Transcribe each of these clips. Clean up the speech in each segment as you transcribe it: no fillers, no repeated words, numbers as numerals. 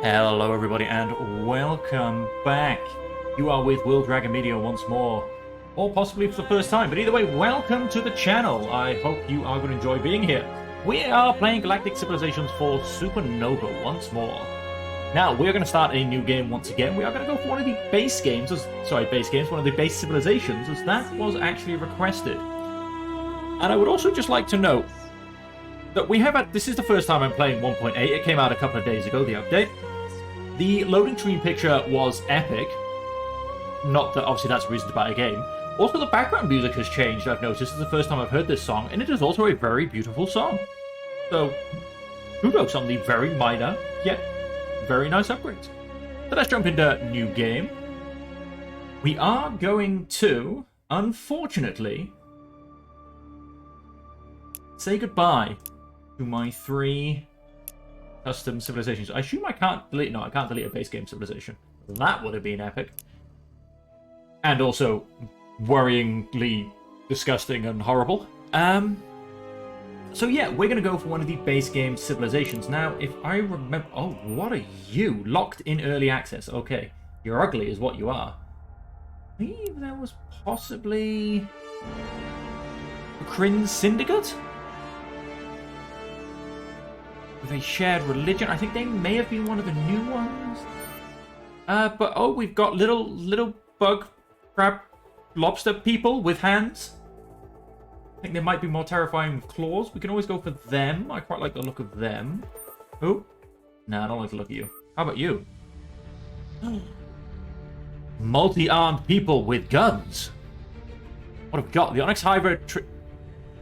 Hello everybody and welcome back. You are with Will Dragon Media once more, or possibly for the first time, but either way, welcome to the channel. I hope you are going to enjoy being here. We are playing Galactic Civilizations for Supernova once more. Now, we're going to start a new game once again. We are going to go for one of the base games, one of the base civilizations, as that was actually requested. And I would also just like to note that this is the first time I'm playing 1.8. It came out a couple of days ago, the update. The loading screen picture was epic. Not that obviously that's a reason to buy a game. Also, the background music has changed, I've noticed. This is the first time I've heard this song, and it is also a very beautiful song. So, kudos on the very minor, yet very nice upgrades. So let's jump into new game. We are going to, unfortunately, say goodbye to my 3 custom civilizations. I assume I can't delete... No, I can't delete a base game civilization. That would have been epic. And also worryingly disgusting and horrible. So yeah, we're going to go for one of the base game civilizations. Now, if I remember... Oh, what are you? Locked in early access. Okay. You're ugly is what you are. I believe there was possibly... Kryn Syndicate? With a shared religion. I think they may have been one of the new ones. But oh, we've got little bug, crab, lobster people with hands. I think they might be more terrifying with claws. We can always go for them. I quite like the look of them. Oh, no, I don't like the look of you. How about you? Multi-armed people with guns. What have we got? The Onyx Hive are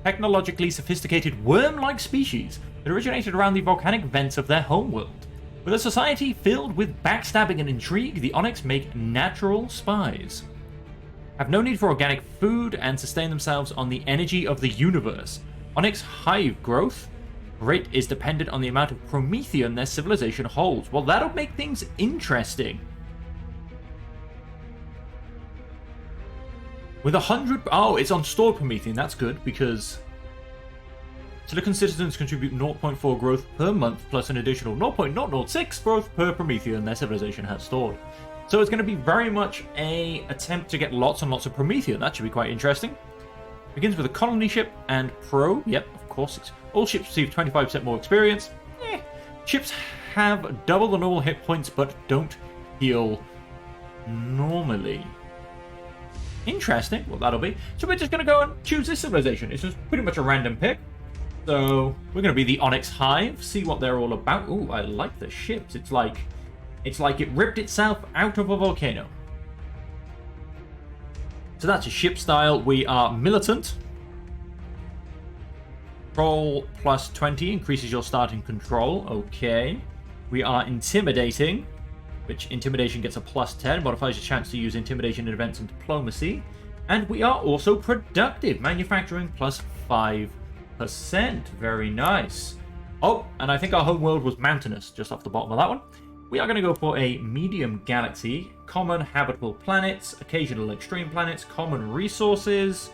technologically sophisticated worm-like species that originated around the volcanic vents of their homeworld. With a society filled with backstabbing and intrigue, the Onyx make natural spies. Have no need for organic food and sustain themselves on the energy of the universe. Onyx Hive growth rate is dependent on the amount of Promethean their civilization holds. Well, that'll make things interesting. With 100... Oh, it's on stored Promethean. That's good, because Silicon citizens contribute 0.4 growth per month, plus an additional 0.006 growth per Promethean their civilization has stored. So it's going to be very much a attempt to get lots and lots of Promethean. That should be quite interesting. Begins with a colony ship and probe. Yep, of course. All ships receive 25% more experience. Ships have double the normal hit points, but don't heal normally. Interesting. Well, that'll be. So we're just going to go and choose this civilization. It's just pretty much a random pick. So we're going to be the Onyx Hive. See what they're all about. Ooh, I like the ships. It's like it ripped itself out of a volcano. So that's a ship style. We are militant. Control plus 20 increases your starting control. Okay. We are intimidating, which intimidation gets a plus 10, modifies your chance to use intimidation in events and diplomacy. And we are also productive, manufacturing plus 5%. Very nice. Oh, and I think our home world was mountainous, just off the bottom of that one. We are going to go for a medium galaxy, common habitable planets, occasional extreme planets, common resources,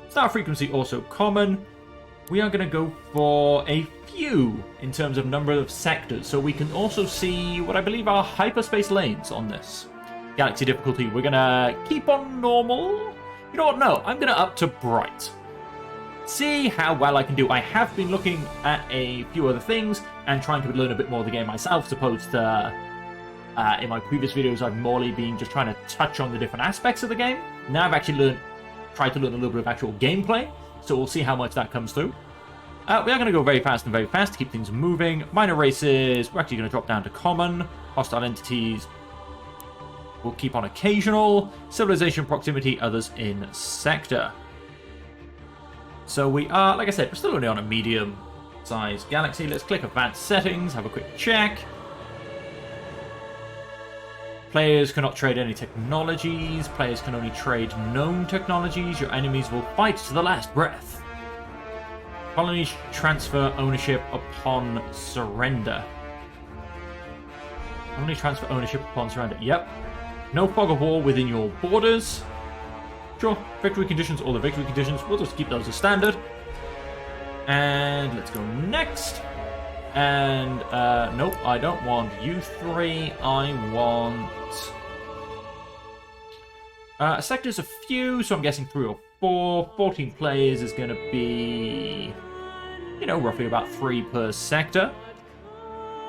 star frequency also common. We are going to go for a few in terms of number of sectors, so we can also see what I believe are hyperspace lanes on this. Galaxy difficulty, we're going to keep on normal. You know what? No, I'm going to up to bright. See how well I can do. I have been looking at a few other things and trying to learn a bit more of the game myself, as opposed to in my previous videos I've morely been just trying to touch on the different aspects of the game. Now I've actually tried to learn a little bit of actual gameplay, so we'll see how much that comes through. We are going to go very fast to keep things moving. Minor races, we're actually going to drop down to common. Hostile entities, we'll keep on occasional. Civilization proximity, others in sector. So we are, like I said, we're still only on a medium-sized galaxy. Let's click Advanced Settings, have a quick check. Players cannot trade any technologies. Players can only trade known technologies. Your enemies will fight to the last breath. Colonies transfer ownership upon surrender. Only transfer ownership upon surrender. Yep. No fog of war within your borders. Sure, victory conditions, all the victory conditions. We'll just keep those as standard. And let's go next. And, nope, I don't want you three. I want... sectors a few, so I'm guessing 3 or 4. 14 players is going to be, you know, roughly about 3 per sector.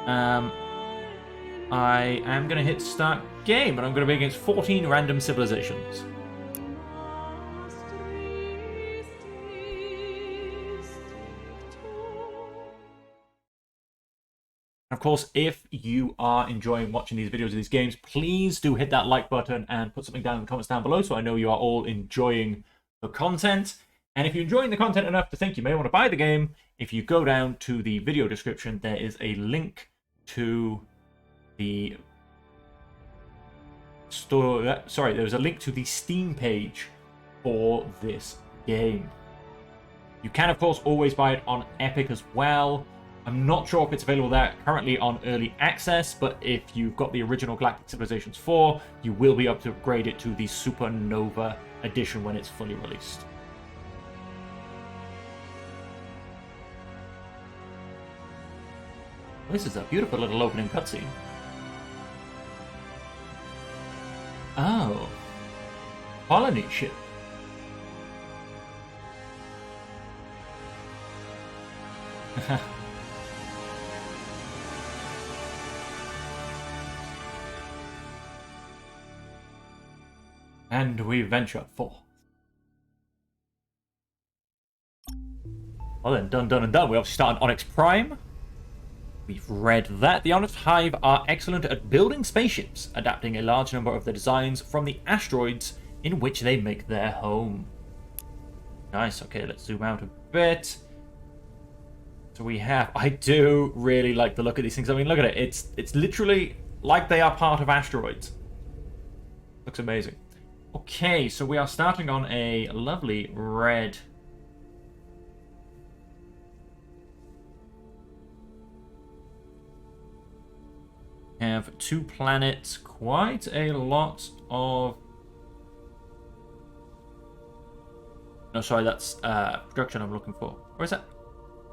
I am going to hit start game, and I'm going to be against 14 random civilizations. Of course, if you are enjoying watching these videos of these games, please do hit that like button and put something down in the comments down below so I know you are all enjoying the content. And if you're enjoying the content enough to think you may want to buy the game, if you go down to the video description, there is a link to the store. Sorry, there's a link to the Steam page for this game. You can, of course, always buy it on Epic as well. I'm not sure if it's available there currently on early access, but if you've got the original Galactic Civilizations 4, you will be able to upgrade it to the Supernova edition when it's fully released. This is a beautiful little opening cutscene. Oh. Colony ship. And we venture forth. Well then, done, done, and done. We obviously start on Onyx Prime. We've read that. The Onyx Hive are excellent at building spaceships, adapting a large number of their designs from the asteroids in which they make their home. Nice, okay, let's zoom out a bit. So we have... I do really like the look of these things. I mean, look at it. It's literally like they are part of asteroids. Looks amazing. Okay, so we are starting on a lovely red... have 2 planets, quite a lot of... No, sorry, that's production I'm looking for. Where is that?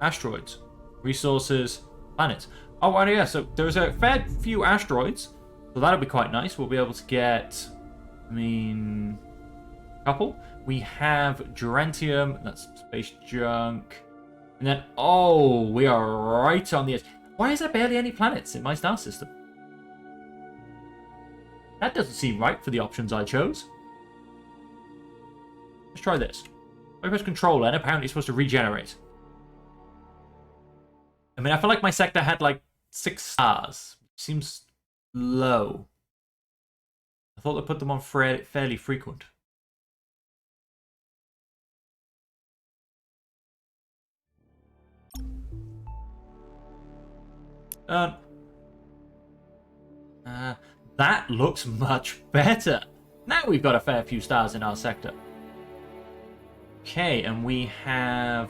Asteroids, resources, planets. Oh, well, yeah, so there's a fair few asteroids, so that'll be quite nice. We'll be able to get, I mean, a couple. We have Durentium, that's space junk. And then, oh, we are right on the edge. Why is there barely any planets in my star system? That doesn't seem right for the options I chose. Let's try this. I press control and apparently it's supposed to regenerate. I mean, I feel like my sector had like 6 stars. Seems low. I thought they put them on fairly frequent. That looks much better. Now we've got a fair few stars in our sector. Okay, and we have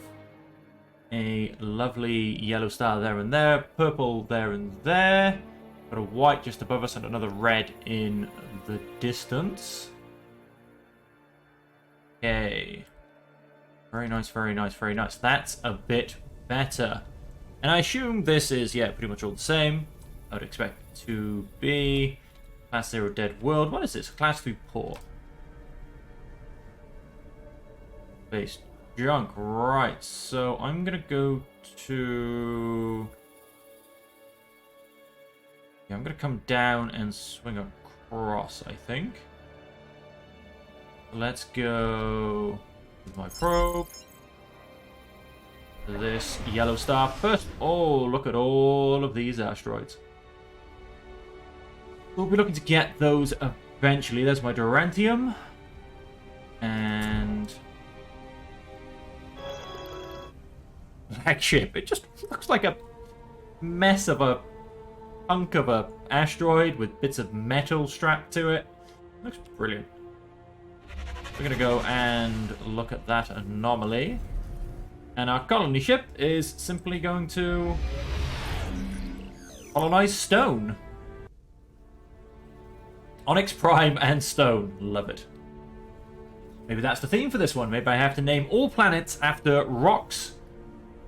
a lovely yellow star there and there, purple there and there, got a white just above us and another red in the distance. Okay. Very nice, very nice, very nice. That's a bit better. And I assume this is, yeah, pretty much all the same. I would expect it to be. Class 0 Dead World. What is this? Class 3 Poor. Base junk. Right. So I'm going to go to... Yeah, I'm going to come down and swing across, I think. Let's go with my probe. This yellow star first. Oh, look at all of these asteroids. We'll be looking to get those eventually. There's my Durentium. And... flagship. It just looks like a mess of a hunk of a asteroid with bits of metal strapped to it. Looks brilliant. We're going to go and look at that anomaly. And our colony ship is simply going to colonize stone. Onyx Prime and stone. Love it. Maybe that's the theme for this one. Maybe I have to name all planets after rocks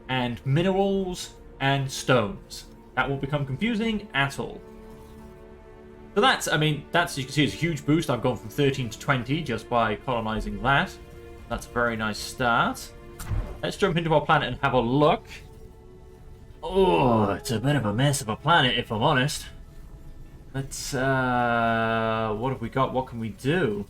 and minerals and stones. That won't become confusing at all. So that's, I mean, that's, you can see, it's a huge boost. I've gone from 13 to 20 just by colonizing that. That's a very nice start. Let's jump into our planet and have a look. Oh, it's a bit of a mess of a planet, if I'm honest. Let's, what have we got? What can we do?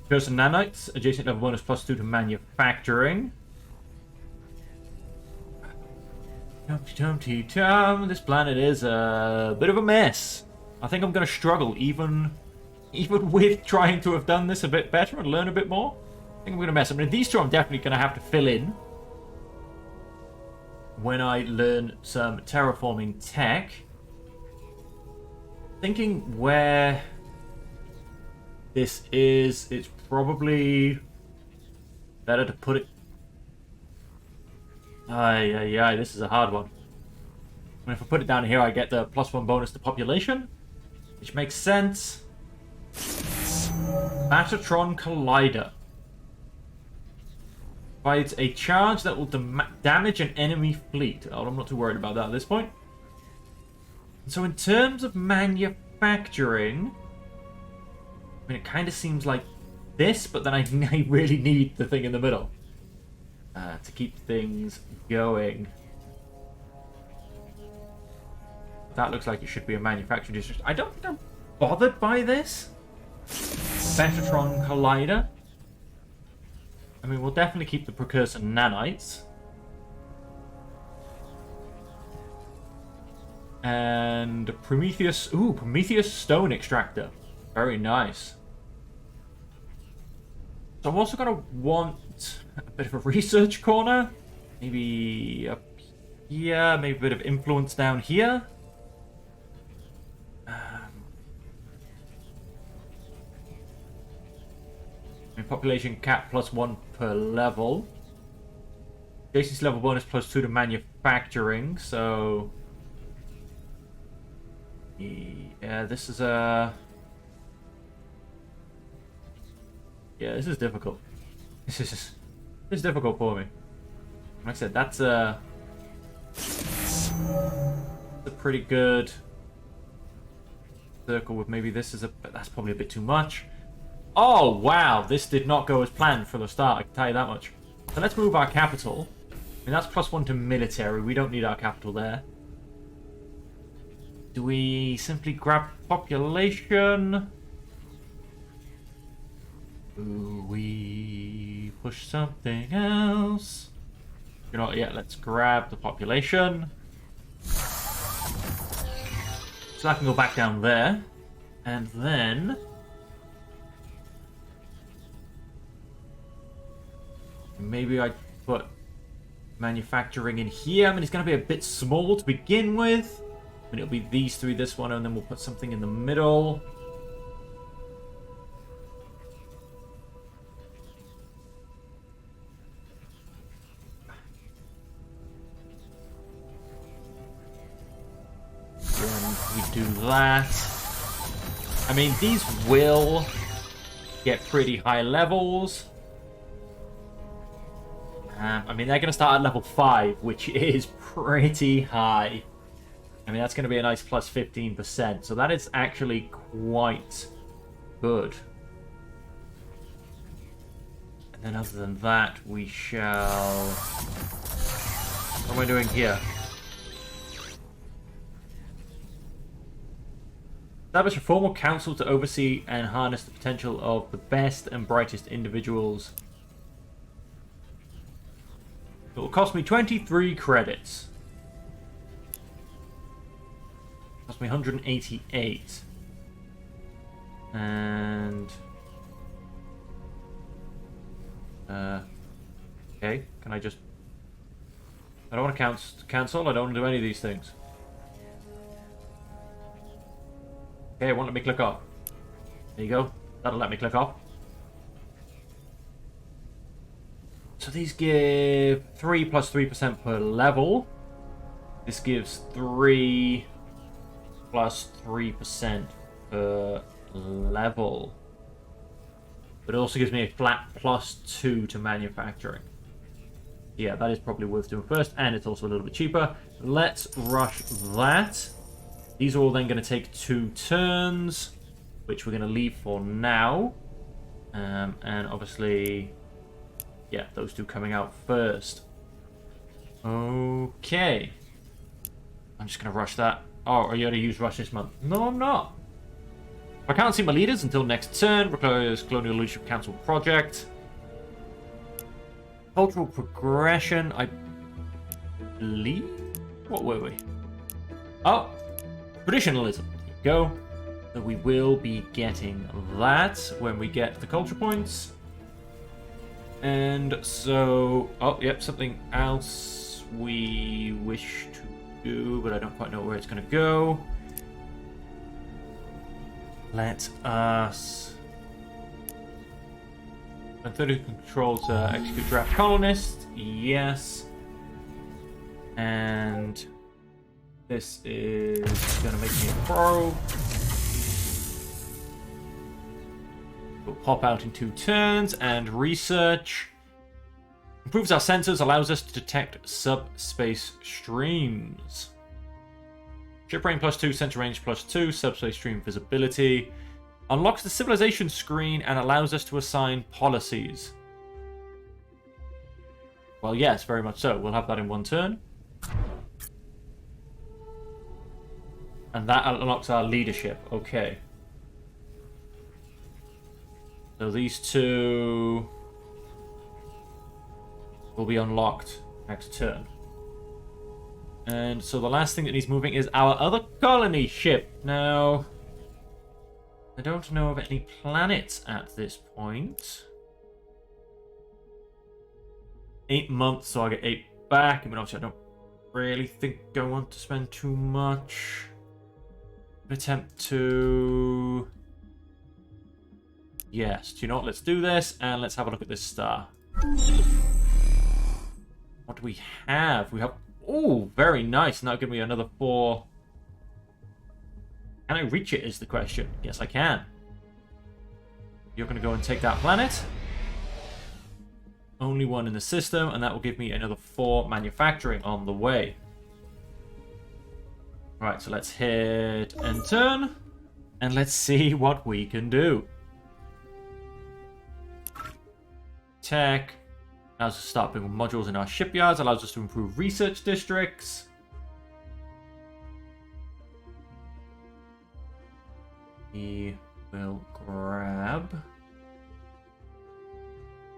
Person nanites, adjacent level bonus +2 to manufacturing. Tum-tum-tum. This planet is a bit of a mess. I think I'm going to struggle even with trying to have done this a bit better and learn a bit more. I think I'm going to mess. I mean, these two I'm definitely going to have to fill in when I learn some terraforming tech. Thinking where this is, it's probably better to put it. This is a hard one. I mean, if I put it down here, I get the +1 bonus to population, which makes sense. Batatron Collider provides a charge that will damage an enemy fleet. Oh, I'm not too worried about that at this point. So in terms of manufacturing, I mean, it kind of seems like this, but then I really need the thing in the middle to keep things going. That looks like it should be a manufacturing district. I don't think I'm bothered by this. Betatron Collider. I mean, we'll definitely keep the precursor nanites. And Prometheus. Ooh, Prometheus Stone Extractor. Very nice. So I'm also going to want a bit of a research corner. Maybe up here. Maybe a bit of influence down here. Population cap +1 per level. Adjacency level bonus +2 to manufacturing. So yeah, this is a this is difficult. This is difficult for me. Like I said, that's a pretty good circle with maybe this is that's probably a bit too much. Oh, wow. This did not go as planned from the start, I can tell you that much. So let's move our capital. I mean, that's +1 to military. We don't need our capital there. Do we simply grab population? Do we push something else? You know what, yeah, let's grab the population. So that can go back down there. And then maybe I put manufacturing in here. I mean, it's going to be a bit small to begin with. I mean, it'll be these three, this one, and then we'll put something in the middle. Then we do that. I mean, these will get pretty high levels. I mean, they're going to start at level 5, which is pretty high. I mean, that's going to be a nice +15%. So that is actually quite good. And then other than that, we shall... What am I doing here? Establish a formal council to oversee and harness the potential of the best and brightest individuals. It will cost me 23 credits. Cost me 188. And... okay, can I just... I don't want to cancel, I don't want to do any of these things. Okay, it won't let me click off. There you go. That'll let me click off. So these give 3 + 3% per level. This gives 3 plus 3% per level. But it also gives me a flat plus 2 to manufacturing. Yeah, that is probably worth doing first, and it's also a little bit cheaper. Let's rush that. These are all then going to take 2 turns, which we're going to leave for now. And obviously, yeah, those 2 coming out first. Okay. I'm just going to rush that. Oh, are you going to use rush this month? No, I'm not. I can't see my leaders until next turn. Requires Colonial Leadership Council project. Cultural progression, I believe. What were we? Oh, traditionalism. There you go. So we will be getting that when we get the culture points. And so, oh, yep, something else we wish to do, but I don't quite know where it's going to go. Let us... Authority controls execute draft colonists. Yes. And this is going to make me a pro. We'll pop out in 2 turns. And research. Improves our sensors, allows us to detect subspace streams. Ship range +2, sensor range +2, subspace stream visibility. Unlocks the civilization screen and allows us to assign policies. Well, yes, very much so. We'll have that in 1 turn. And that unlocks our leadership. Okay. So these 2 will be unlocked next turn. And so the last thing that needs moving is our other colony ship. Now, I don't know of any planets at this point. 8 months, so I get 8 back. I mean, obviously, I don't really think I want to spend too much. Attempt to... Yes, do you know what? Let's do this, and let's have a look at this star. What do we have? We have... Oh, very nice. Now give me another 4. Can I reach it is the question. Yes, I can. You're going to go and take that planet. Only 1 in the system, and that will give me another 4 manufacturing on the way. Right, so let's hit end turn, and let's see what we can do. Tech. Allows us to start building modules in our shipyards. Allows us to improve research districts. We will grab...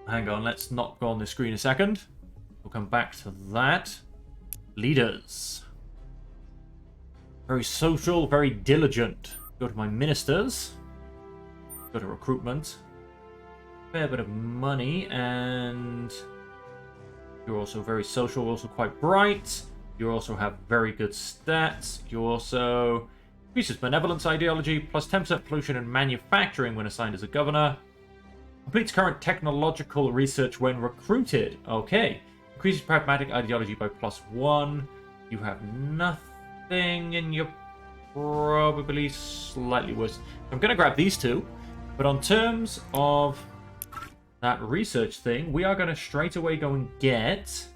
Hang on, let's not go on the screen a second. We'll come back to that. Leaders. Very social, very diligent. Go to my ministers. Go to recruitment. Fair bit of money, and you're also very social, also quite bright. You also have very good stats. You also increases benevolence ideology, plus 10% pollution and manufacturing when assigned as a governor. Completes current technological research when recruited. Okay. Increases pragmatic ideology by +1. You have nothing, and you're probably slightly worse. I'm going to grab these 2, but on terms of that research thing, we are going to straight away go and get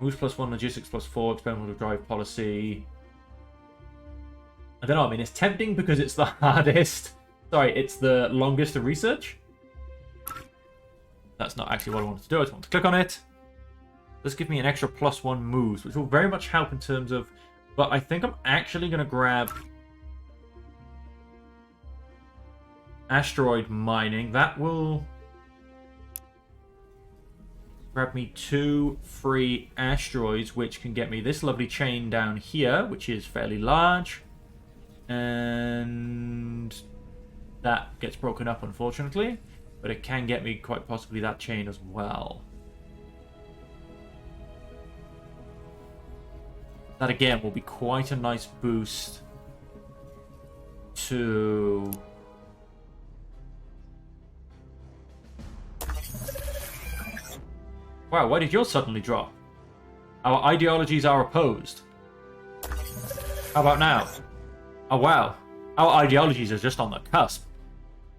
moves +1, logistics +4, experimental drive policy. I don't know, I mean, it's tempting because it's the hardest. Sorry, it's the longest to research. That's not actually what I wanted to do. I just want to click on it. This gives me an extra +1 moves, which will very much help in terms of... But I think I'm actually going to grab asteroid mining. That will grab me 2 free asteroids, which can get me this lovely chain down here, which is fairly large. And that gets broken up, unfortunately. But it can get me quite possibly that chain as well. That, again, will be quite a nice boost to... Wow, why did yours suddenly drop? Our ideologies are opposed. How about now? Oh, wow. Our ideologies are just on the cusp.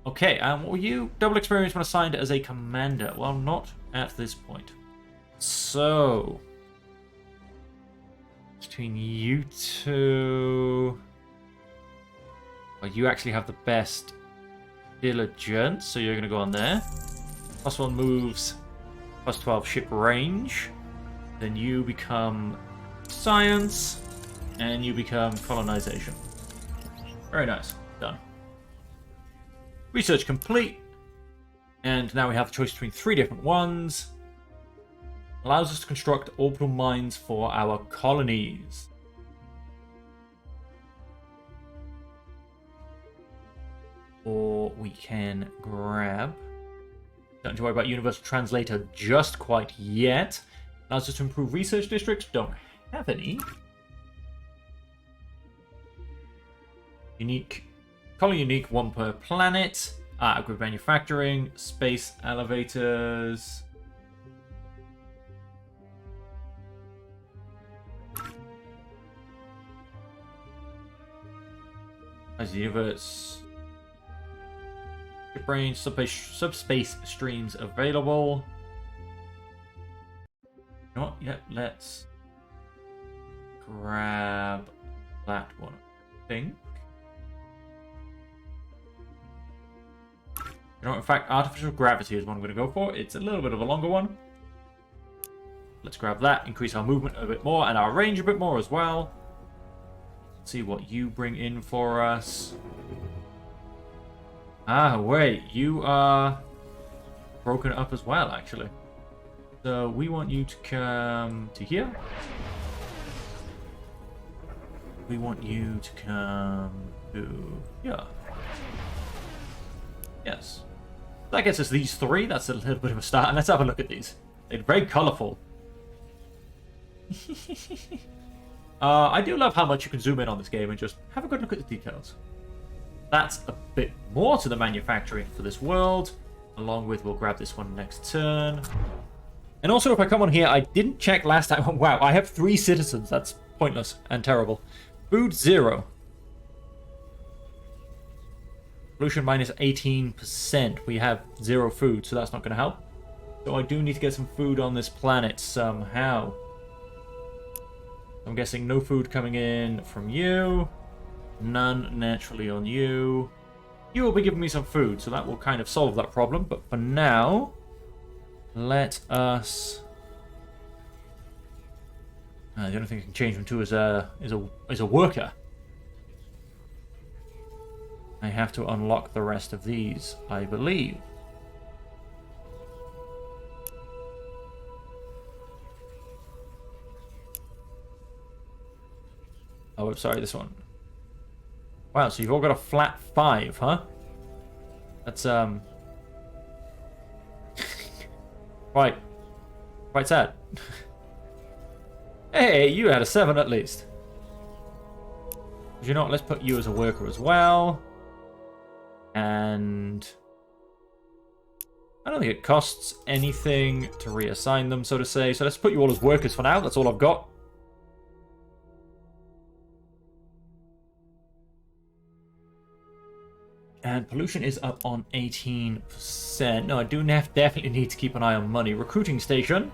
Okay, what were you? Double experience when assigned as a commander. Well, not at this point. So, between you two... Well, you actually have the best diligence, so you're going to go on there. +1 moves, +12 ship range. Then you become science, and you become colonization. Very nice. Done. Research complete. And now we have the choice between 3 different ones. Allows us to construct orbital mines for our colonies. Or we can grab... Don't have to worry about Universal Translator just quite yet. Allows us to improve research districts. Don't have any. Unique. Colony unique, 1 per planet. Group manufacturing. Space elevators. As the universe. Ship range, subspace streams available. Not yet. Let's grab that one. I think. You know, in fact, artificial gravity is what I'm going to go for. It's a little bit of a longer one. Let's grab that. Increase our movement a bit more and our range a bit more as well. Let's see what you bring in for us. Ah, wait. You are broken up as well, actually. So we want you to come to here. We want you to come to here. Yes. That gets us these 3. That's a little bit of a start. And let's have a look at these. They're very colourful. I do love how much you can zoom in on this game and just have a good look at the details. That's a bit more to the manufacturing for this world. Along with, we'll grab this one next turn. And also, if I come on here, I didn't check last time. Wow, I have 3 citizens. That's pointless and terrible. Food 0. Pollution minus 18%. We have 0 food, so that's not going to help. So I do need to get some food on this planet somehow. I'm guessing no food coming in from you. None naturally on you. You will be giving me some food, so that will kind of solve that problem. But for now, let us... the only thing I can change them to is a worker. I have to unlock the rest of these, I believe. Oh, sorry, this one. Wow, so you've all got a flat 5, huh? That's, quite sad. Hey, you had a 7 at least. You know what, let's put you as a worker as well. And I don't think it costs anything to reassign them, so to say. So let's put you all as workers for now. That's all I've got. And pollution is up on 18%. No, I do definitely need to keep an eye on money. Recruiting station.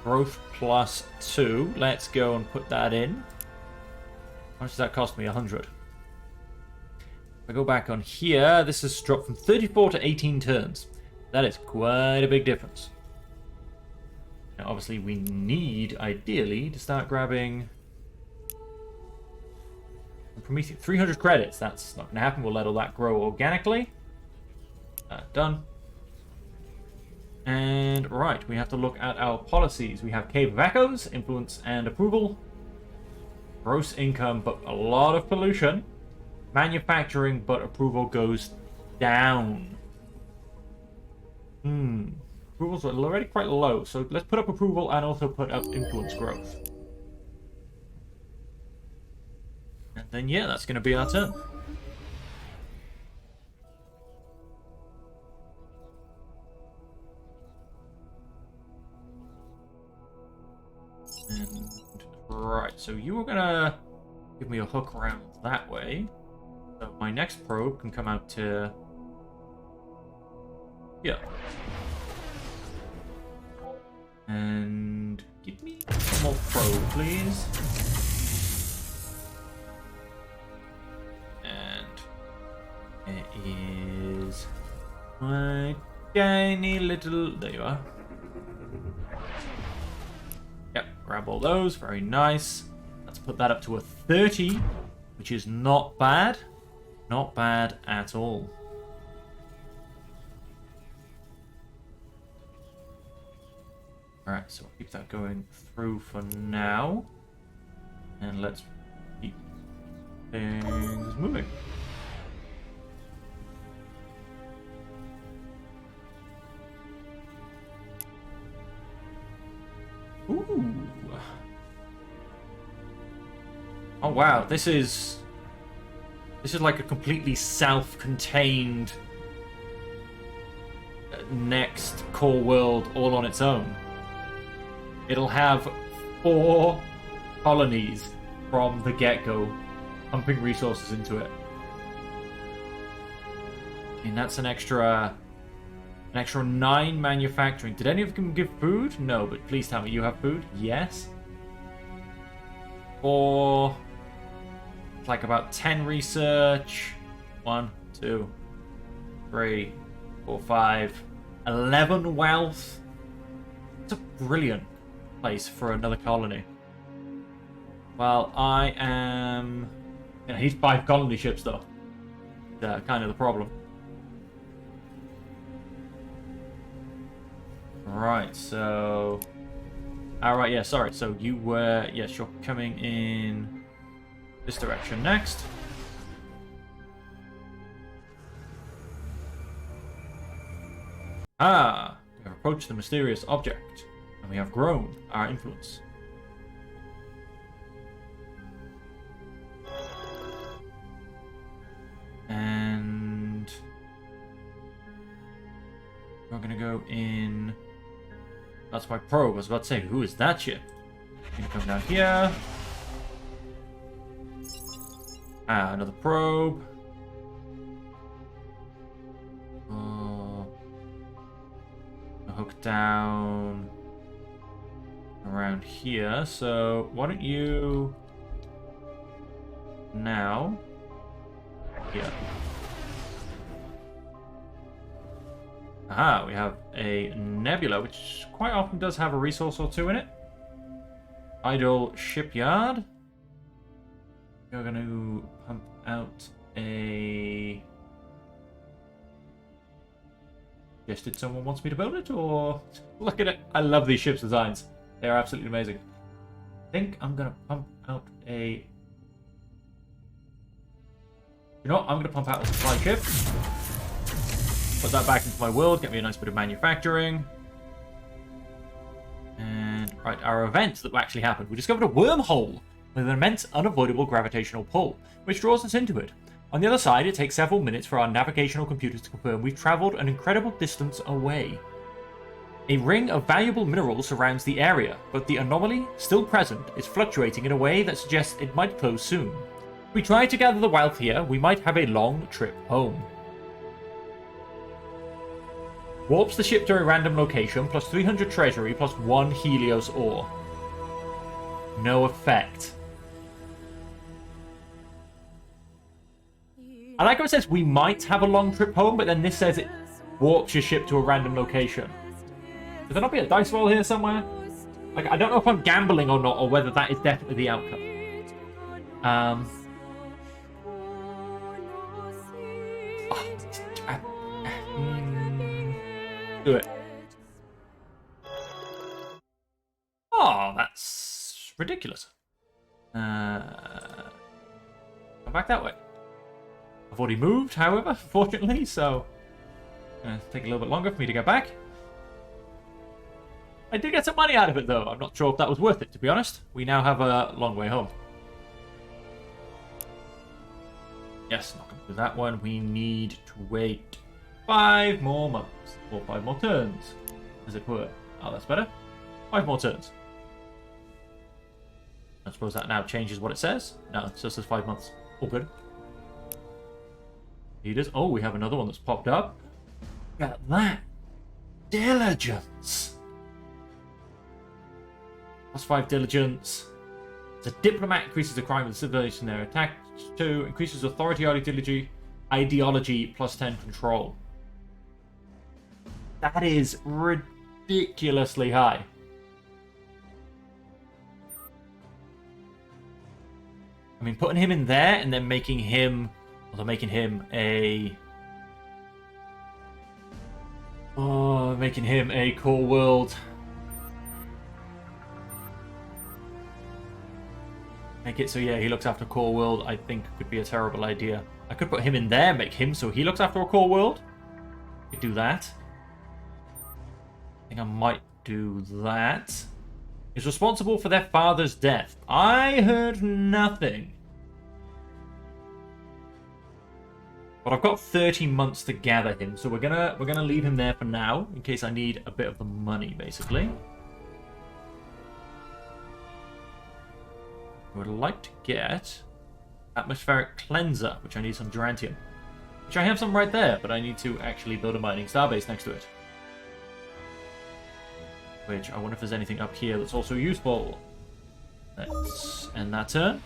Growth +2. Let's go and put that in. How much does that cost me? 100. If I go back on here, this has dropped from 34 to 18 turns. That is quite a big difference. Now, obviously, we need, ideally, to start grabbing... Prometheus, 300 credits. That's not going to happen. We'll let all that grow organically. Done. And, right, we have to look at our policies. We have Cave of Echoes, Influence and Approval. Gross income, but a lot of pollution. Manufacturing, but approval goes down. Approvals are already quite low, so let's put up approval and also put up influence growth. And then, yeah, that's going to be our turn. And so you were gonna give me a hook around that way. So my next probe can come out to here. And give me one more probe, please. And it is my tiny little... There you are. Yep, grab all those. Very nice. Let's put that up to a 30, which is not bad. Not bad at all. Alright, so we'll keep that going through for now. And let's keep things moving. Ooh. Oh wow, this is like a completely self-contained next core world all on its own. It'll have 4 colonies from the get-go, pumping resources into it. I mean, that's an extra 9 manufacturing. Did any of them give food? No, but please tell me you have food. Yes. 4. It's like about 10 research. 1, 2, 3, 4, 5, 11 wealth. It's a brilliant place for another colony. Well, I am... Yeah, he's 5 colony ships, though. Kind of the problem. Right, so... Alright, yeah, sorry. So you were... Yes, you're coming in this direction next. Ah! We have approached the mysterious object, and we have grown our influence. And... we're going to go in... That's my probe. I was about to say, who is that ship? I'm going to come down here. Ah, another probe. A hook down around here. So why don't you now here? Aha, we have a nebula, which quite often does have a resource or 2 in it. Idle shipyard. We're going to pump out a... Yes, did someone wants me to build it, or... Look at it. I love these ships' designs. They are absolutely amazing. I think I'm going to pump out a... You know what? I'm going to pump out a supply ship. Put that back into my world, get me a nice bit of manufacturing. And, right, our event that actually happened. We discovered a wormhole with an immense unavoidable gravitational pull, which draws us into it. On the other side, it takes several minutes for our navigational computers to confirm we've traveled an incredible distance away. A ring of valuable minerals surrounds the area, but the anomaly, still present, is fluctuating in a way that suggests it might close soon. If we try to gather the wealth here, we might have a long trip home. Warps the ship to a random location, plus 300 treasury, plus 1 Helios ore. No effect. I like how it says we might have a long trip home, but then this says it warps your ship to a random location. Could there not be a dice roll here somewhere? Like, I don't know if I'm gambling or not, or whether that is definitely the outcome. Do it. Oh, that's ridiculous. Come back that way. I've already moved, however, fortunately, so it's going to take a little bit longer for me to get back. I did get some money out of it, though. I'm not sure if that was worth it, to be honest. We now have a long way home. Yes, not going to do that one. We need to wait 5 more months, or 5 more turns, as it were. Oh, that's better. 5 more turns. I suppose that now changes what it says. No, it just says 5 months. All good. Leaders. Oh, we have another one that's popped up. Look at that. Diligence. +5 diligence. The diplomat increases the crime of the civilization they're attacked to. Increases authority ideology +10 control. That is ridiculously high. I mean, putting him in there and then making him... Well, they're making him a... Oh, making him a core world. Make it so, yeah, he looks after core world, I think could be a terrible idea. I could put him in there, make him so he looks after a core world. Could do that. I think I might do that. Is responsible for their father's death. I heard nothing. But I've got 30 months to gather him, so we're gonna leave him there for now, in case I need a bit of the money, basically. I would like to get atmospheric cleanser, which I need some durantium. Which I have some right there, but I need to actually build a mining starbase next to it. Which, I wonder if there's anything up here that's also useful. Let's end that turn.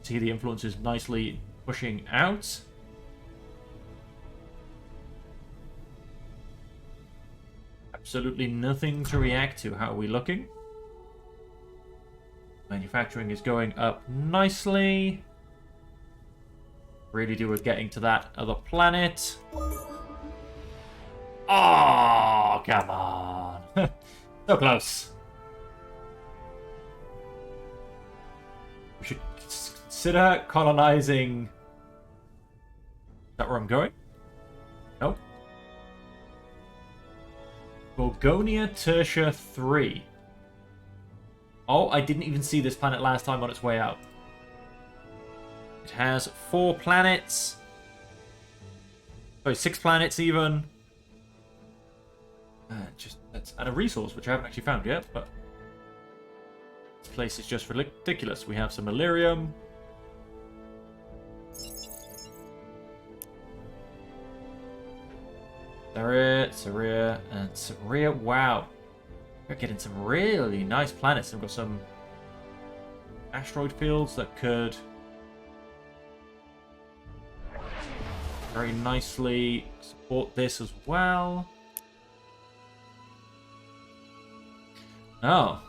See, the influence is nicely pushing out. Absolutely nothing to react to. How are we looking? Manufacturing is going up nicely. Really do we're getting to that other planet. Oh, come on. So close. We should consider colonizing... Is that where I'm going? Nope. Gorgonia Tertia 3. Oh, I didn't even see this planet last time on its way out. It has 4 planets. Sorry, 6 planets even. Let's add a resource, which I haven't actually found yet, but this place is just ridiculous. We have some Illyrium. Saria, and Saria. Wow. We're getting some really nice planets. We've got some asteroid fields that could very nicely support this as well. Oh.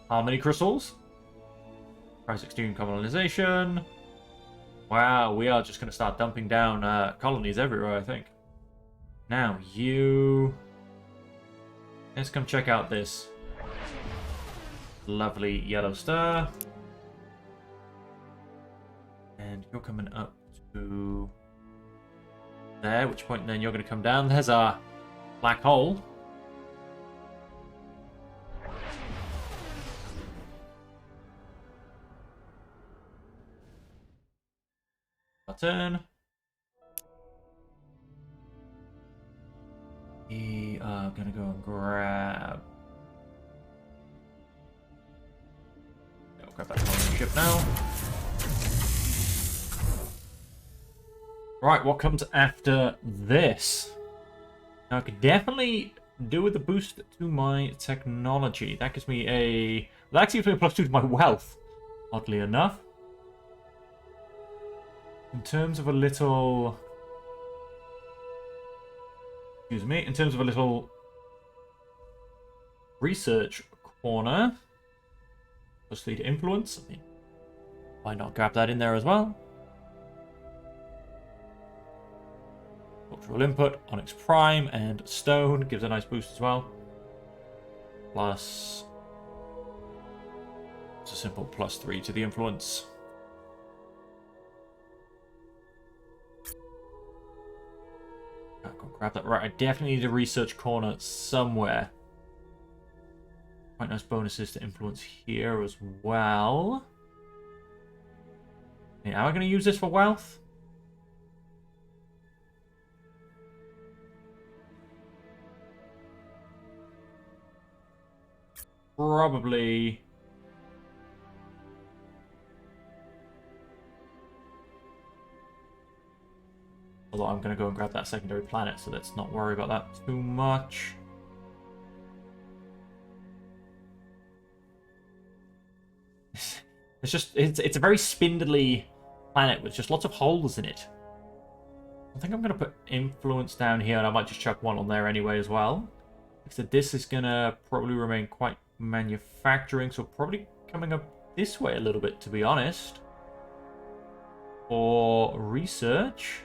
Harmony crystals. Price extreme colonization. Wow, we are just going to start dumping down colonies everywhere, I think. Now, you... Let's come check out this lovely yellow star. And you're coming up to there, at which point then you're going to come down. There's our black hole. Turn. We are gonna go and grab. I'll grab that colony ship now. Right, what comes after this? Now I could definitely do with a boost to my technology. That gives me a. That actually gives me a +2 to my wealth. Oddly enough. In terms of a little... Excuse me. In terms of a little research corner. Plus lead influence. I mean, why not grab that in there as well? Cultural input, Onyx Prime, and Stone gives a nice boost as well. Plus... It's a simple +3 to the influence. Grab that. Right, I definitely need a research corner somewhere. Quite nice bonuses to influence here as well. Okay, am I going to use this for wealth? probably... Although I'm going to go and grab that secondary planet, so let's not worry about that too much. It's a very spindly planet with just lots of holes in it. I think I'm going to put influence down here, and I might just chuck one on there anyway as well. So this is going to probably remain quite manufacturing, so probably coming up this way a little bit, to be honest. For research.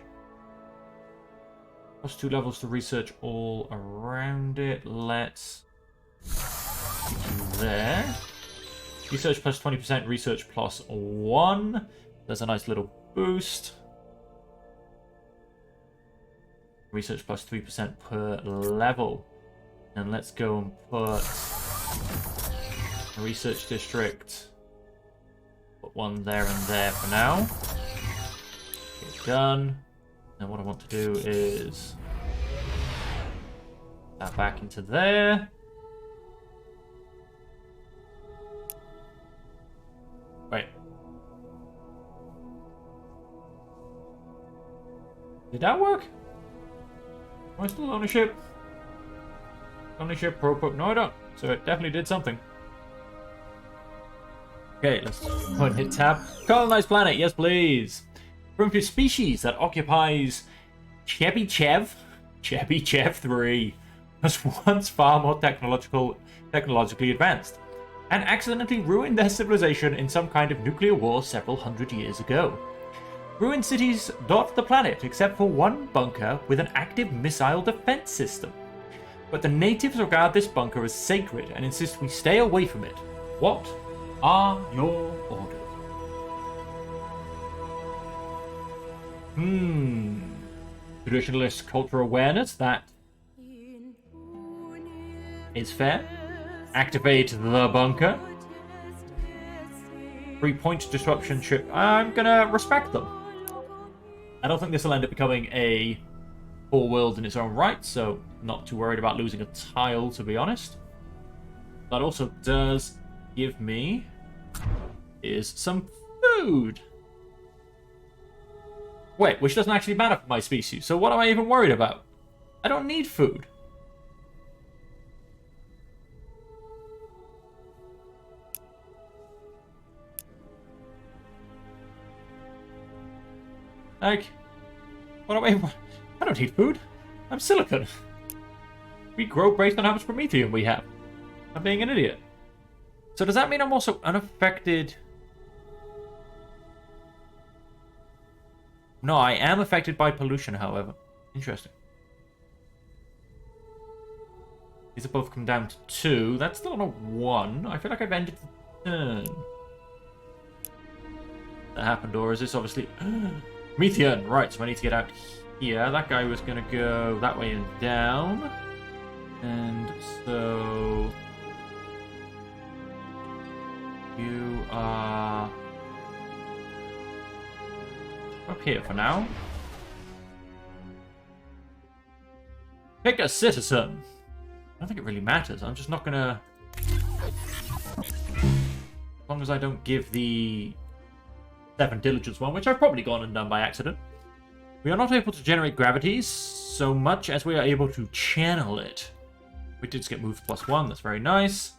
Plus 2 levels to research all around it. Let's do there. Research plus 20%, research plus 1. There's a nice little boost. Research plus 3% per level. And let's go and put a research district. Put one there and there for now. Okay, done. And what I want to do is that back into there. Wait. Did that work? Am I still on a ship? On a ship, no I don't. So it definitely did something. Okay, let's go and hit tab. Colonize planet, yes please. From a species that occupies Chebyshev 3 was once far more technologically advanced, and accidentally ruined their civilization in some kind of nuclear war several hundred years ago. Ruined cities dot the planet except for one bunker with an active missile defense system. But the natives regard this bunker as sacred and insist we stay away from it. What are your orders? Traditionalist cultural awareness, that is fair. Activate the bunker. 3-point disruption ship. I'm gonna respect them. I don't think this will end up becoming a full world in its own right, so not too worried about losing a tile, to be honest. That also does give me is some food. Wait, which doesn't actually matter for my species, so what am I even worried about? I don't need food. Like, what am I don't need food. I'm silicon. We grow based on how much promethium we have. I'm being an idiot. So does that mean I'm also unaffected? No, I am affected by pollution, however. Interesting. These have both come down to 2. That's still on a 1. I feel like I've ended the turn. That happened, or is this obviously... Promethean! Right, so I need to get out here. That guy was going to go that way and down. And so... You are... up here for now. Pick a citizen. I don't think it really matters. I'm just not gonna... As long as I don't give the 7 diligence one, which I've probably gone and done by accident. We are not able to generate gravities so much as we are able to channel it. We did get moved +1. That's very nice.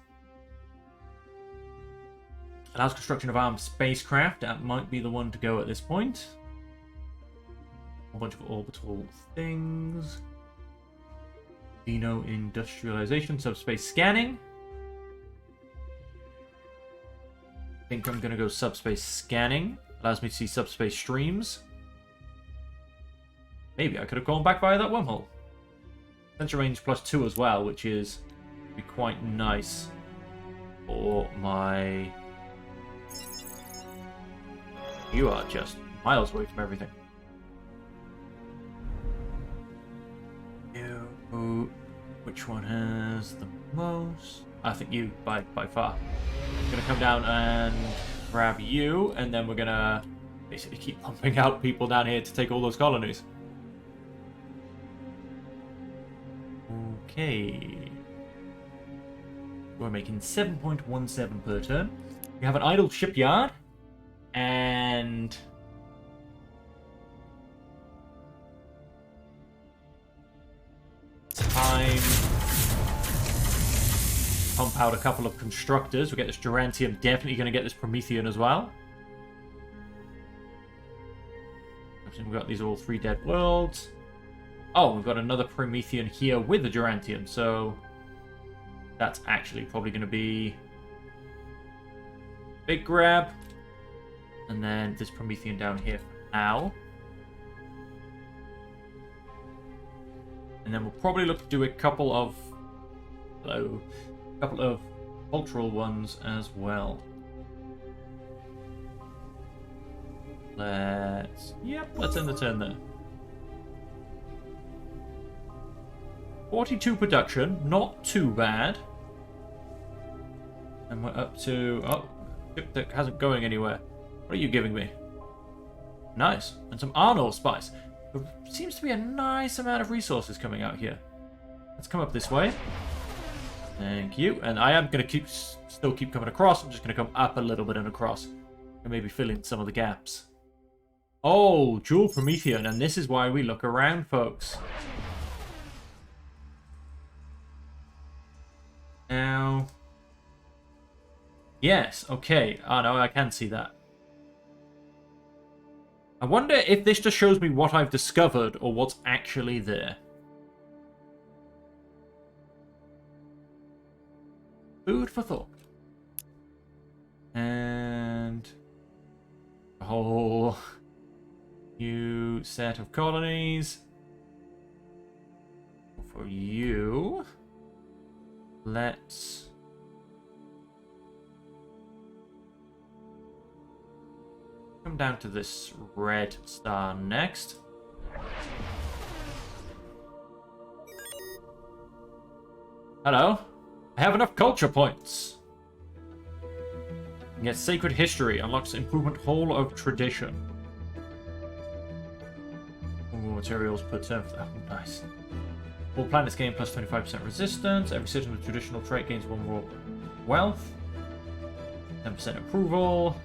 Allows construction of armed spacecraft. That might be the one to go at this point. A bunch of orbital things. Dino industrialization, subspace scanning. I think I'm going to go subspace scanning. Allows me to see subspace streams. Maybe I could have gone back via that wormhole. Sensor range +2 as well, which is be quite nice for my... You are just miles away from everything. You, which one has the most? I think you, by far. I'm gonna come down and grab you, and then we're gonna basically keep pumping out people down here to take all those colonies. Okay. We're making 7.17 per turn. We have an idle shipyard. And... time... pump out a couple of constructors. We get this Durantium, definitely going to get this Promethean as well. We've got these all 3 dead worlds. Oh, we've got another Promethean here with the Durantium, so that's actually probably going to be big grab. And then this Promethean down here for now. And then we'll probably look to do a couple of cultural ones as well. Let's end the turn there. 42 production, not too bad. And we're up to... oh, ship that hasn't going anywhere. What are you giving me? Nice. And some Arnold spice. There seems to be a nice amount of resources coming out here. Let's come up this way. Thank you. And I am going to still keep coming across. I'm just going to come up a little bit and across. And maybe fill in some of the gaps. Oh, Dual Promethean. And this is why we look around, folks. Now... yes, okay. Oh, no, I can see that. I wonder if this just shows me what I've discovered or what's actually there. Food for thought. And a whole new set of colonies. For you, let's... come down to this red star next. Hello. I have enough culture points. Get Sacred History. Unlocks improvement Hall of Tradition. More materials per turn. Oh, nice. All planets gain plus 25% resistance. Every citizen with traditional trait gains 1 more wealth. 10% approval.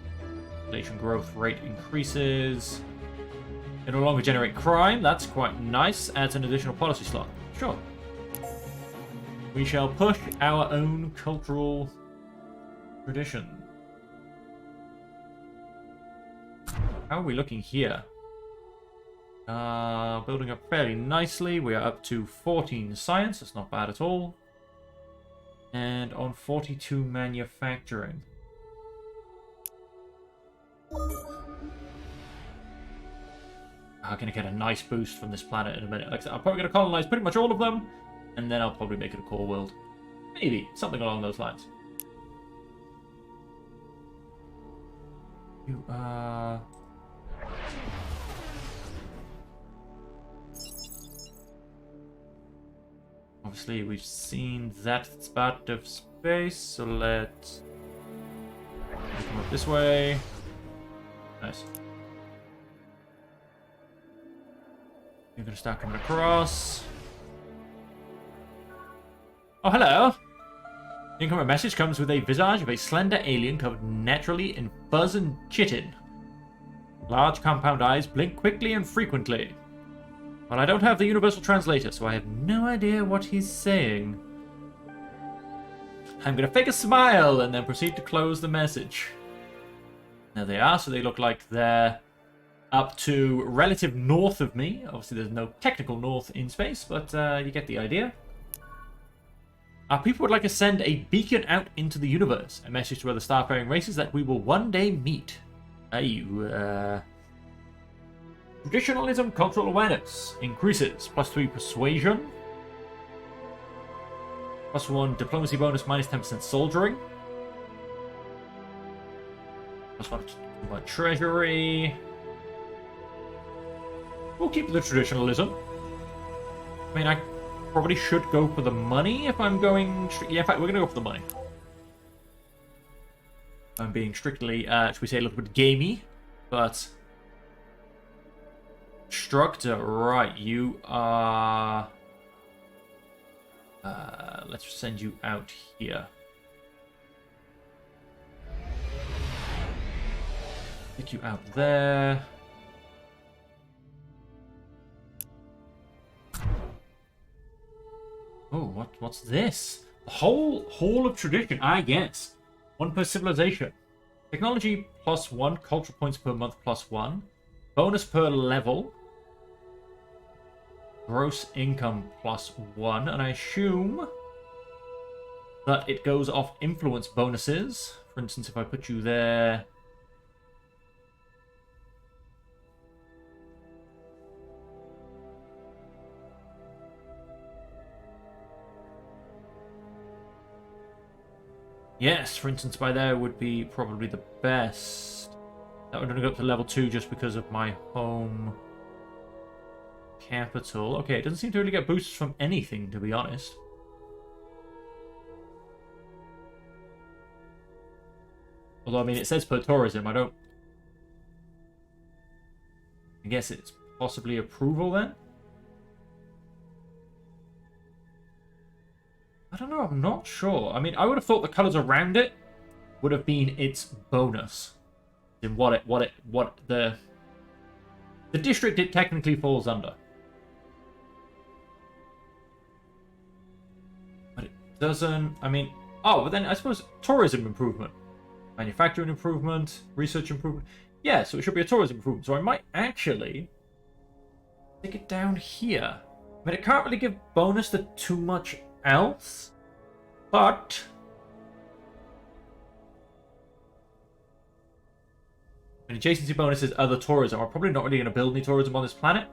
Population growth rate increases. They no longer generate crime. That's quite nice. Adds an additional policy slot. Sure. We shall push our own cultural tradition. How are we looking here? Building up fairly nicely. We are up to 14 science. That's not bad at all. And on 42 manufacturing. I'm going to get a nice boost from this planet in a minute. Like I said, I'm probably going to colonize pretty much all of them, and then I'll probably make it a core world. Maybe. Something along those lines. You are... obviously, we've seen that part of space, so let's come up this way. Nice. You're gonna start coming across. Oh, hello! The incoming message comes with a visage of a slender alien covered naturally in fuzz and chitin. Large compound eyes blink quickly and frequently. Well, I don't have the universal translator, so I have no idea what he's saying. I'm gonna fake a smile and then proceed to close the message. There they are, so they look like they're up to relative north of me. Obviously, there's no technical north in space, but you get the idea. Our people would like to send a beacon out into the universe. A message to other starfaring races that we will one day meet. Traditionalism, cultural awareness increases. +3 persuasion. +1 diplomacy bonus, -10% soldiering. +1 treasury. We'll keep the traditionalism. I mean, I probably should go for the money if I'm going... yeah, in fact, we're going to go for the money. I'm being strictly, should we say, a little bit gamey, but... Structor, right, you are... let's send you out here. Stick you out there. Oh, what's this? The whole Hall of Tradition, I guess. 1 per civilization. Technology +1, cultural points per month +1. Bonus per level. Gross income +1. And I assume that it goes off influence bonuses. For instance, if I put you there... Yes, for instance, by there would be probably the best. That would only go up to level 2 just because of my home capital. Okay, it doesn't seem to really get boosts from anything, to be honest. Although, I mean, it says per tourism. I guess it's possibly approval then? I don't know, I'm not sure. I mean, I would have thought the colours around it would have been its bonus. In what the district it technically falls under. But it doesn't, I mean, oh, but then I suppose tourism improvement. Manufacturing improvement, research improvement. Yeah, so it should be a tourism improvement. So I might actually stick it down here. I mean, it can't really give bonus to too much else, but an adjacency bonus is other tourism. I'm probably not really going to build any tourism on this planet.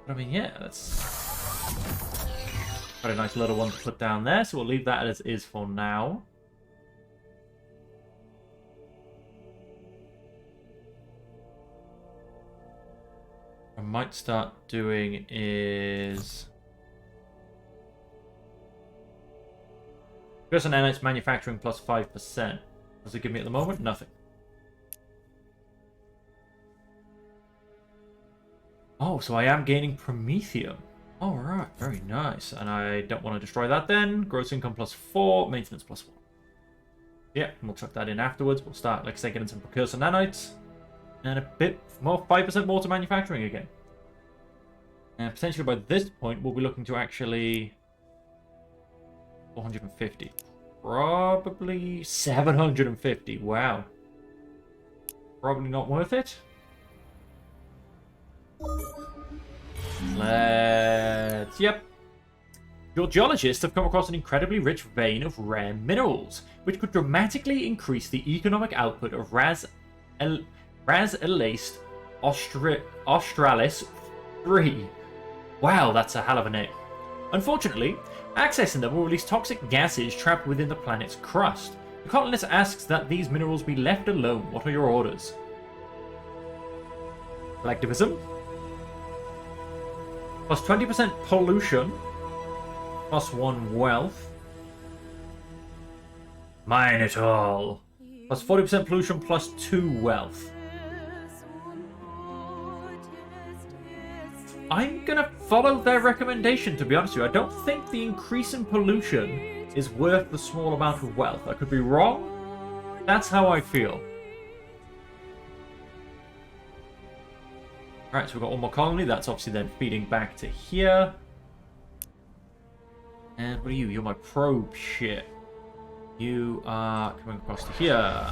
But I mean, yeah, that's quite a nice little one to put down there, so we'll leave that as is for now. I might start doing is just an NX manufacturing plus 5%. Does it give me at the moment? Nothing. Oh, so I am gaining Promethium. Alright, very nice. And I don't want to destroy that then. Gross income plus 4, maintenance plus 1. Yeah, and we'll chuck that in afterwards. We'll start, like I say, getting some precursor nanites. And a bit more, 5% more to manufacturing again. And potentially by this point, we'll be looking to actually... 450. Probably 750. Wow. Probably not worth it. Yep. Your geologists have come across an incredibly rich vein of rare minerals, which could dramatically increase the economic output of Ras-Elaced Australis 3. Wow, that's a hell of a name. Unfortunately, accessing them will release toxic gases trapped within the planet's crust. The colonist asks that these minerals be left alone. What are your orders? Collectivism. Plus 20% pollution. Plus 1 wealth. Mine it all. Plus 40% pollution, plus 2 wealth. I'm gonna follow their recommendation, to be honest with you. I don't think the increase in pollution is worth the small amount of wealth. I could be wrong. That's how I feel. Alright, so we've got one more colony. That's obviously then feeding back to here. And what are you? You're my probe ship. You are coming across to here.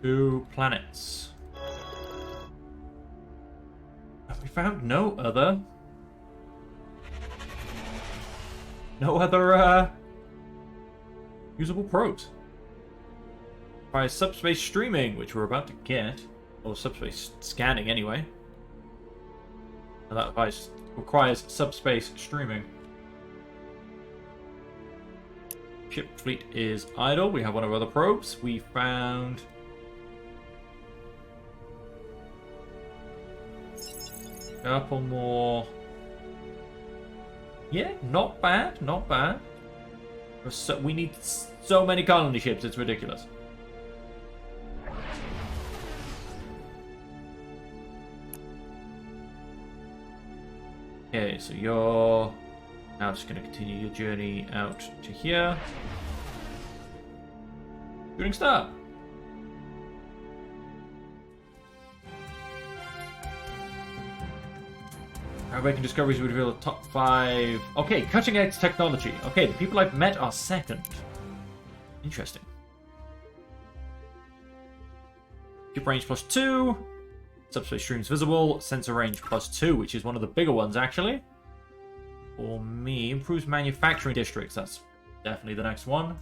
Two planets. Have we found no other usable probes? By subspace streaming, which we're about to get, or subspace scanning anyway. And that device requires subspace streaming. Ship fleet is idle. We have one of our other probes. We found a couple more. Yeah, not bad, not bad. So, we need so many colony ships, it's ridiculous. Okay, so you're now just going to continue your journey out to here. Shooting star. Groundbreaking discoveries would reveal the top 5. Okay, cutting edge technology. Okay, the people I've met are second. Interesting. Ship range +2. Subspace streams visible. Sensor range +2, which is one of the bigger ones, actually. For me, improves manufacturing districts. That's definitely the next one.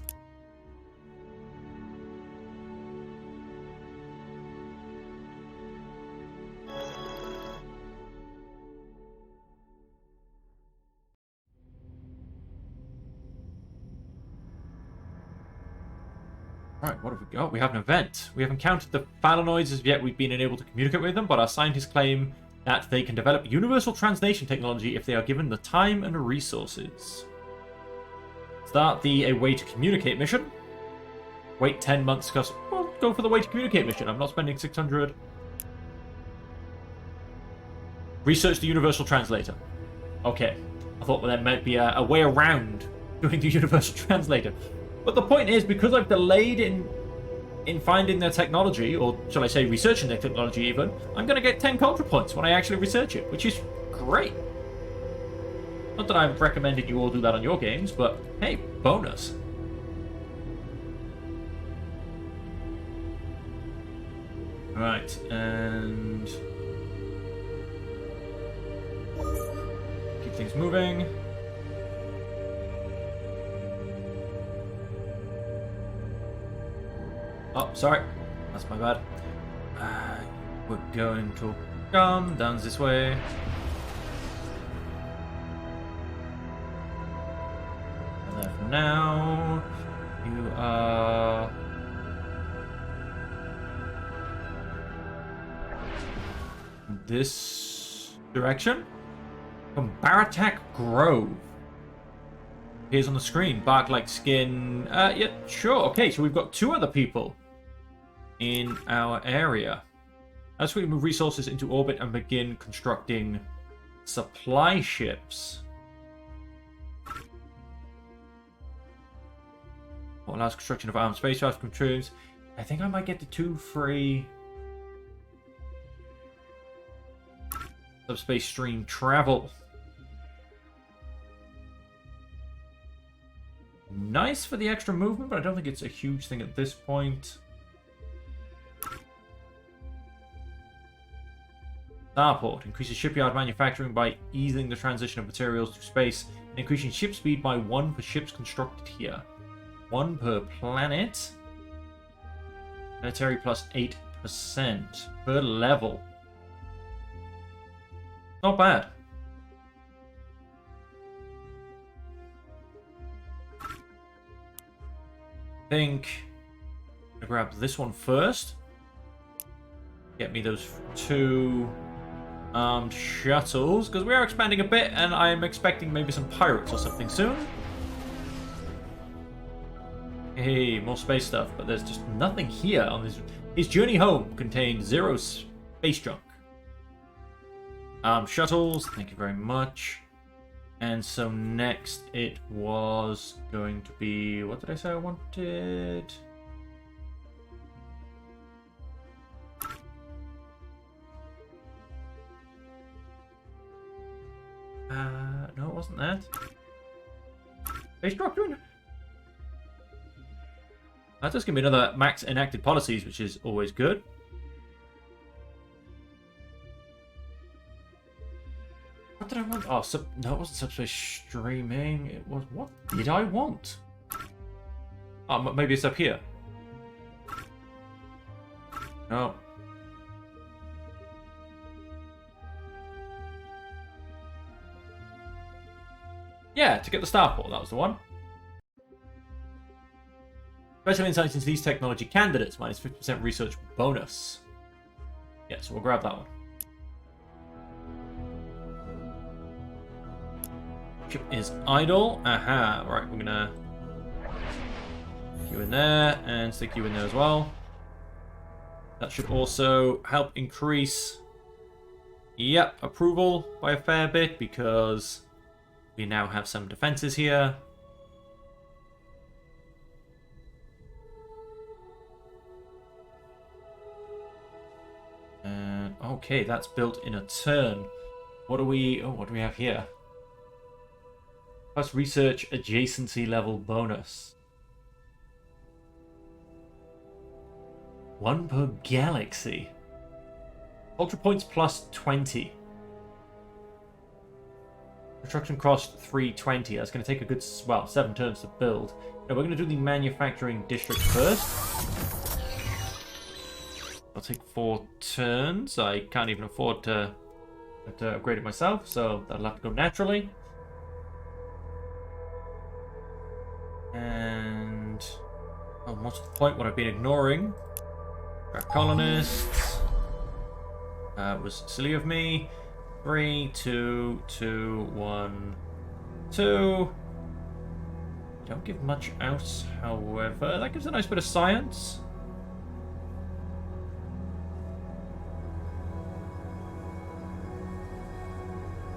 Alright, what have we got? We have an event. We haven't encountered the Phalanoids as yet. We've been unable to communicate with them, but our scientists claim that they can develop universal translation technology if they are given the time and resources. Start the A Way to Communicate mission. Wait 10 months because, well, go for the Way to Communicate mission. I'm not spending 600. Research the universal translator. Okay. I thought there might be a way around doing the universal translator. But the point is, because I've delayed in finding their technology, or shall I say researching their technology even, I'm going to get 10 culture points when I actually research it, which is great. Not that I've recommended you all do that on your games, but hey, bonus. Right, and keep things moving. Oh, sorry. That's my bad. We're going to come down this way. And there for now. You are... this direction? From Baratak Grove. Appears on the screen. Bark-like skin. Yeah, sure. Okay, so we've got 2 other people in our area. As we move resources into orbit and begin constructing supply ships. What allows construction of armed spacecraft controls. I think I might get the 2 free subspace stream travel. Nice for the extra movement, but I don't think it's a huge thing at this point. Starport increases shipyard manufacturing by easing the transition of materials to space and increasing ship speed by 1 per ships constructed here. 1 per planet. Military plus 8% per level. Not bad. I think I'm gonna grab this one first. Get me those 2 armed shuttles, because we are expanding a bit, and I'm expecting maybe some pirates or something soon. Hey, more space stuff, but there's just nothing here on this. His journey home contained 0 space junk. Shuttles, thank you very much. And so next it was going to be... what did I say I wanted? No, it wasn't that. Space doctrine? That does give me another max enacted policies, which is always good. What did I want? Oh, no, it wasn't subspace streaming. It was... what did I want? Oh, maybe it's up here. No. Yeah, to get the starport, that was the one. Special insights into these technology candidates, minus 50% research bonus. Yeah, so we'll grab that one. Ship is idle. Aha, right, we're gonna stick you in there and stick you in there as well. That should also help increase Yep, approval by a fair bit because we now have some defenses here. And okay, that's built in a turn. What do we have here? Plus research adjacency level bonus. 1 per galaxy. Ultra points plus 20. Construction cost 320. That's going to take a good, well, 7 turns to build. Now we're going to do the manufacturing district first. I'll take 4 turns. I can't even afford to upgrade it myself, so that'll have to go naturally. And what's the point? What I've been ignoring. Our colonists. Was silly of me. 3, 2, 2, 1, 2. Don't give much out, however. That gives a nice bit of science.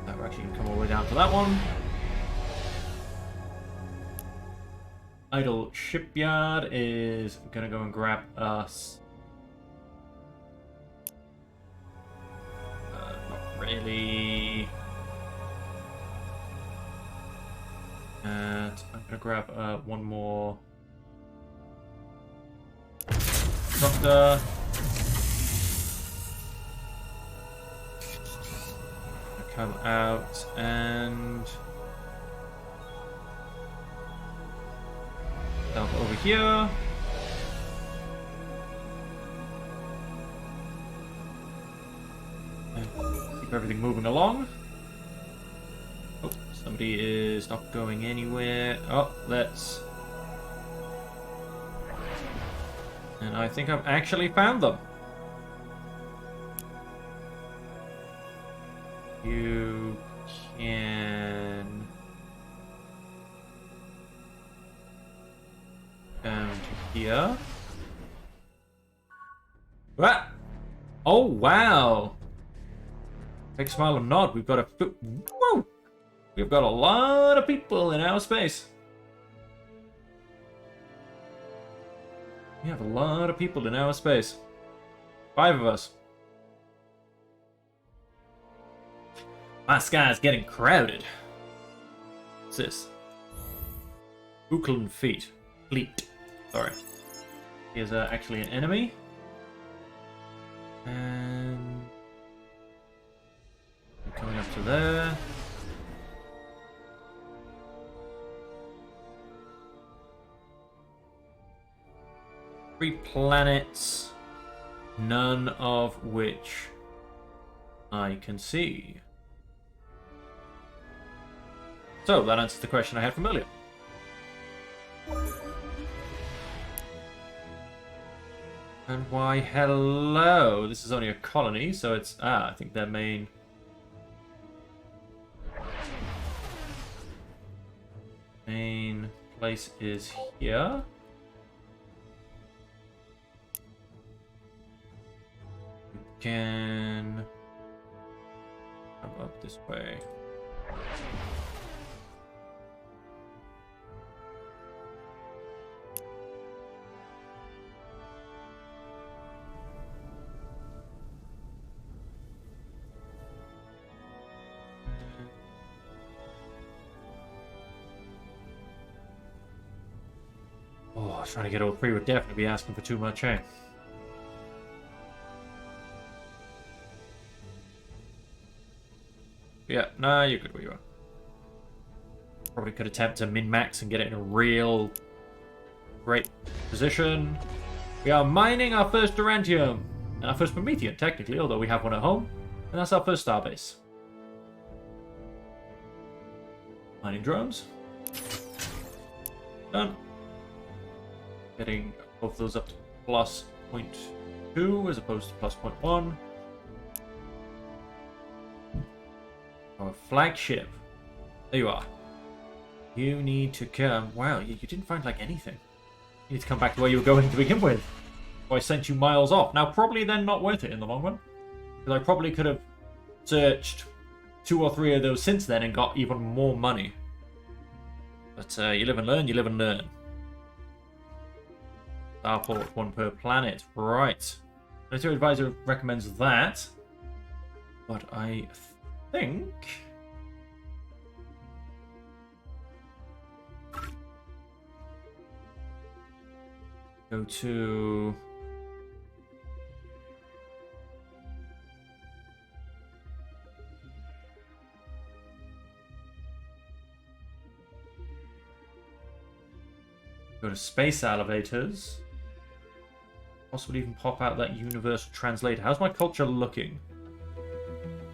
We're actually going to come all the way down to that one. Idle Shipyard is going to go and grab us. Not really. And I'm going to grab one more Doctor. Come out and dump over here. And keep everything moving along. Oh, somebody is not going anywhere. Oh, let's. And I think I've actually found them. You can down to here. What? Oh wow! Big smile and nod. We've got a whoa! We've got a lot of people in our space. We have a lot of people in our space. 5 of us. My sky's getting crowded. What's this? Buclan Fleet. Sorry. Here's actually an enemy. And we're coming up to there. Three planets, none of which I can see. So, that answers the question I had from earlier. And why, hello! This is only a colony, so it's... I think their main place is here. We can come up this way. Trying to get all 3 would definitely be asking for too much, eh? Yeah, nah, you're good where you are. Probably could attempt to min-max and get it in a real great position. We are mining our first Durantium. And our first Promethean, technically, although we have one at home. And that's our first starbase. Mining drones. Done. Getting both those up to plus 0.2 as opposed to plus 0.1. Our flagship. There you are. You need to come. Wow, you didn't find like anything. You need to come back to where you were going to begin with. So I sent you miles off. Now, probably then not worth it in the long run. Because I probably could have searched 2 or 3 of those since then and got even more money. But you live and learn, you live and learn. Starport, 1 per planet. Right. Military Advisor recommends that. But I think... go to... go to space elevators. Possibly even pop out that universal translator. How's my culture looking?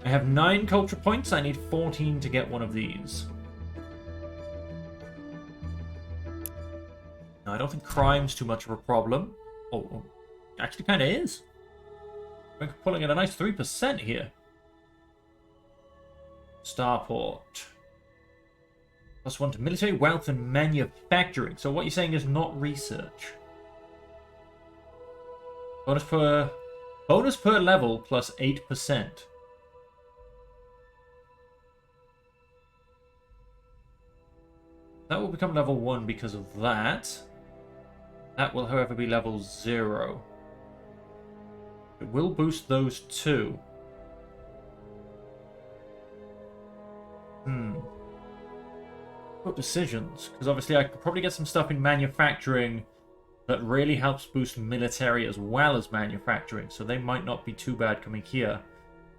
I have 9 culture points. I need 14 to get one of these. Now, I don't think crime's too much of a problem. Oh, actually kind of is. We're pulling at a nice 3% here. Starport. +1 to military, wealth, and manufacturing. So what you're saying is not research. Bonus per level plus 8%. That will become level 1 because of that. That will, however, be level 0. It will boost those 2. What decisions? Because obviously I could probably get some stuff in manufacturing that really helps boost military as well as manufacturing. So they might not be too bad coming here.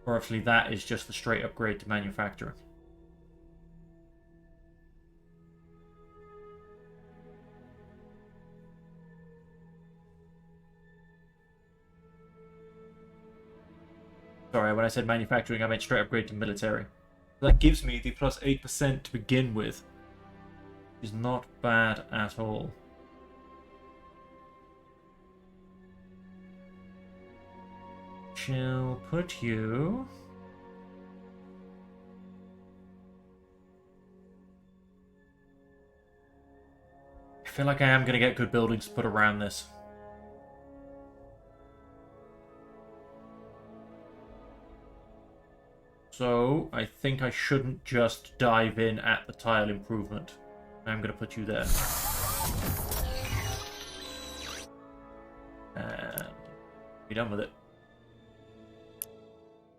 Or actually that is just the straight upgrade to manufacturing. Sorry, when I said manufacturing, I meant straight upgrade to military. That gives me the plus 8% to begin with. Which is not bad at all. Shall put you... I feel like I am going to get good buildings to put around this. So, I think I shouldn't just dive in at the tile improvement. I'm going to put you there. And be done with it.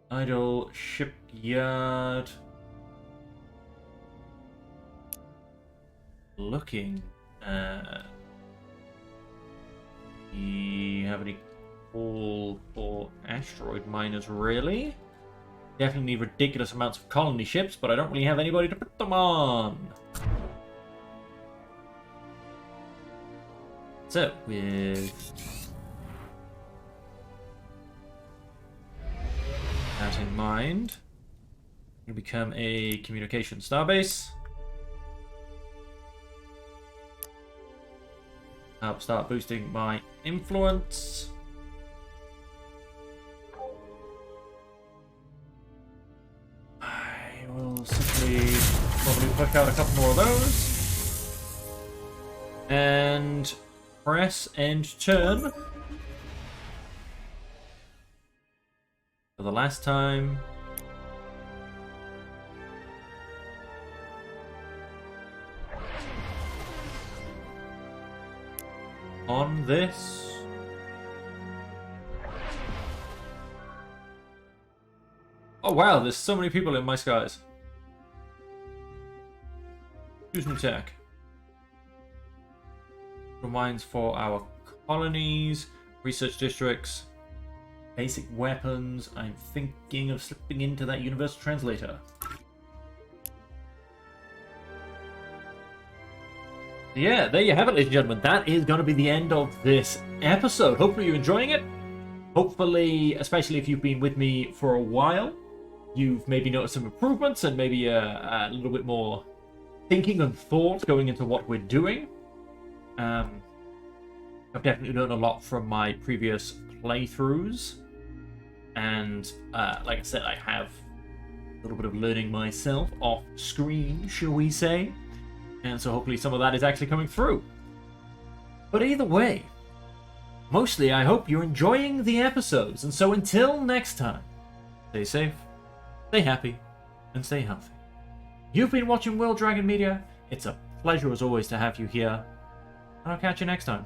Idle shipyard. Looking at... Do you have any call for asteroid miners, really? Definitely need ridiculous amounts of colony ships, but I don't really have anybody to put them on. So, with that in mind, you become a communication starbase. I'll start boosting my influence. I will simply probably push out a couple more of those. And press end turn. For the last time. On this. Oh wow, there's so many people in my skies. Choose new tech. Mines for our colonies, research districts, basic weapons. I'm thinking of slipping into that universal translator. Yeah, there you have it, ladies and gentlemen. That is going to be the end of this episode. Hopefully you're enjoying it. Hopefully, especially if you've been with me for a while, you've maybe noticed some improvements and maybe a little bit more thinking and thought going into what we're doing. I've definitely learned a lot from my previous playthroughs, and like I said, I have a little bit of learning myself off screen, shall we say, and so hopefully some of that is actually coming through. But either way, mostly I hope you're enjoying the episodes, and so until next time, stay safe, stay happy, and stay healthy. You've been watching World Dragon Media. It's a pleasure as always to have you here. And I'll catch you next time.